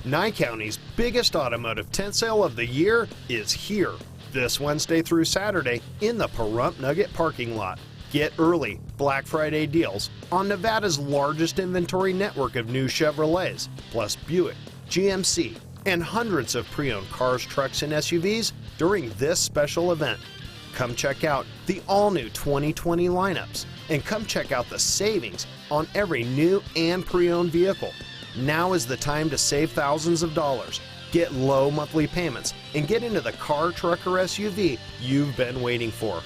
Nye County's biggest automotive tent sale of the year is here this Wednesday through Saturday in the Pahrump Nugget parking lot. Get early Black Friday deals on Nevada's largest inventory network of new Chevrolets, plus Buick, GMC, and hundreds of pre-owned cars, trucks, and SUVs during this special event. Come check out the all-new 2020 lineups and come check out the savings on every new and pre-owned vehicle. Now is the time to save thousands of dollars, get low monthly payments, and get into the car, truck, or SUV you've been waiting for.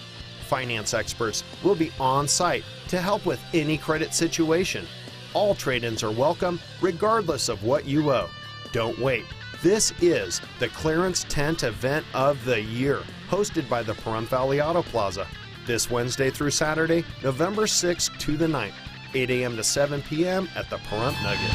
Finance experts will be on site to help with any credit situation. All trade-ins are welcome regardless of what you owe. Don't wait. This is the Clearance Tent Event of the Year, hosted by the Pahrump Valley Auto Plaza. This Wednesday through Saturday, November 6th to the 9th, 8 a.m. to 7 p.m. at the Pahrump Nugget.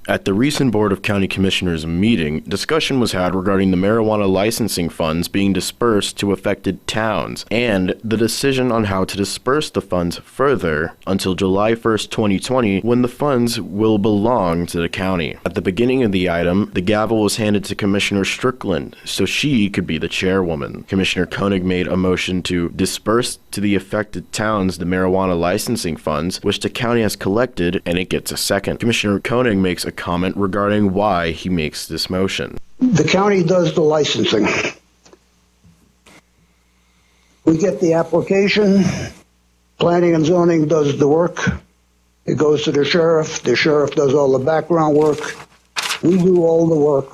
At the recent Board of County Commissioners meeting, discussion was had regarding the marijuana licensing funds being dispersed to affected towns and the decision on how to disperse the funds further until July 1st, 2020, when the funds will belong to the county. At the beginning of the item, the gavel was handed to Commissioner Strickland so she could be the chairwoman. Commissioner Koenig made a motion to disperse to the affected towns the marijuana licensing funds, which the county has collected, and it gets a second. Commissioner Koenig makes a comment regarding why he makes this motion. The county does the licensing. We get the application, planning and zoning does the work. It goes to the sheriff does all the background work. We do all the work.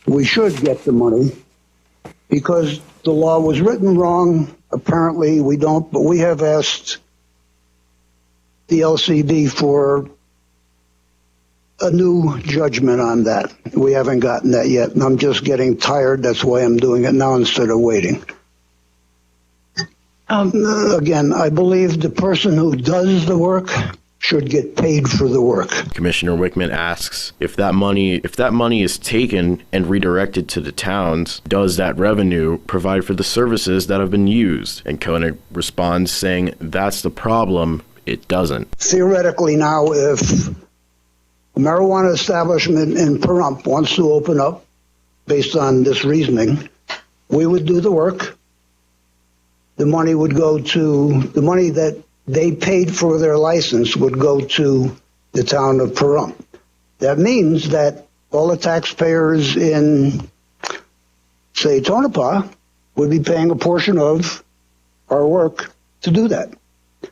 We should get the money because the law was written wrong. Apparently we don't, but we have asked the LCD for a new judgment on that. We haven't gotten that yet, and I'm just getting tired. That's why I'm doing it now instead of waiting. Again, I believe the person who does the work should get paid for the work. Commissioner Wickman asks if that money is taken and redirected to the towns, does that revenue provide for the services that have been used? And Koenig responds saying that's the problem, it doesn't. Theoretically now, if a marijuana establishment in Pahrump wants to open up based on this reasoning, we would do the work. The money would go to, the money that they paid for their license would go to the town of Pahrump. That means that all the taxpayers in, say, Tonopah would be paying a portion of our work to do that.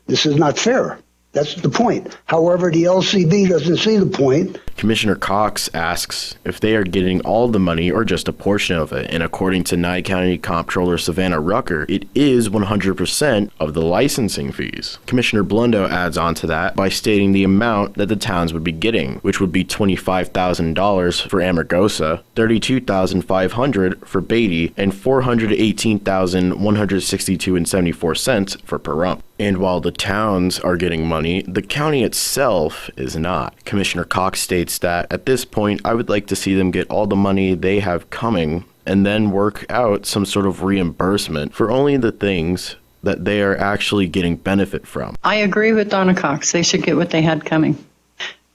This is not fair. That's the point. However, the LCB doesn't see the point. Commissioner Cox asks if they are getting all the money or just a portion of it, and according to Nye County Comptroller Savannah Rucker, it is 100% of the licensing fees. Commissioner Blundo adds on to that by stating the amount that the towns would be getting, which would be $25,000 for Amargosa, $32,500 for Beatty, and $418,162.74 for Pahrump. And while the towns are getting money, the county itself is not. Commissioner Cox states that at this point, I would like to see them get all the money they have coming and then work out some sort of reimbursement for only the things that they are actually getting benefit from. I agree with Donna Cox. They should get what they had coming.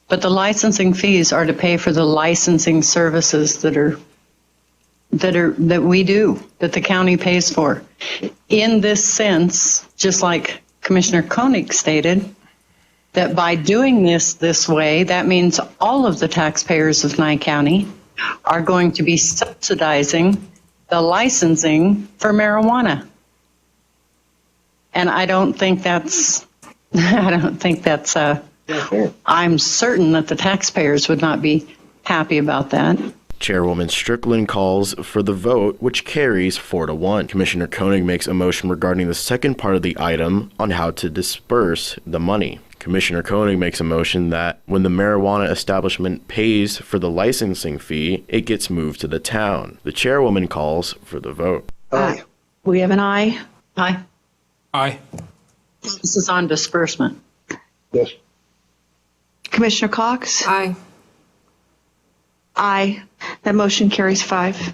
But the licensing fees are to pay for the licensing services that we do, that the county pays for. In this sense, just like Commissioner Koenig stated, that by doing this way, that means all of the taxpayers of Nye County are going to be subsidizing the licensing for marijuana. And I don't think that's I'm certain that the taxpayers would not be happy about that. Chairwoman Strickland calls for the vote, which carries 4-1. Commissioner Koenig makes a motion regarding the second part of the item on how to disperse the money. Commissioner Koenig makes a motion that when the marijuana establishment pays for the licensing fee, it gets moved to the town. The chairwoman calls for the vote. Aye. We have an aye. Aye. Aye. This is on disbursement. Yes. Commissioner Cox? Aye. Aye. That motion carries 5.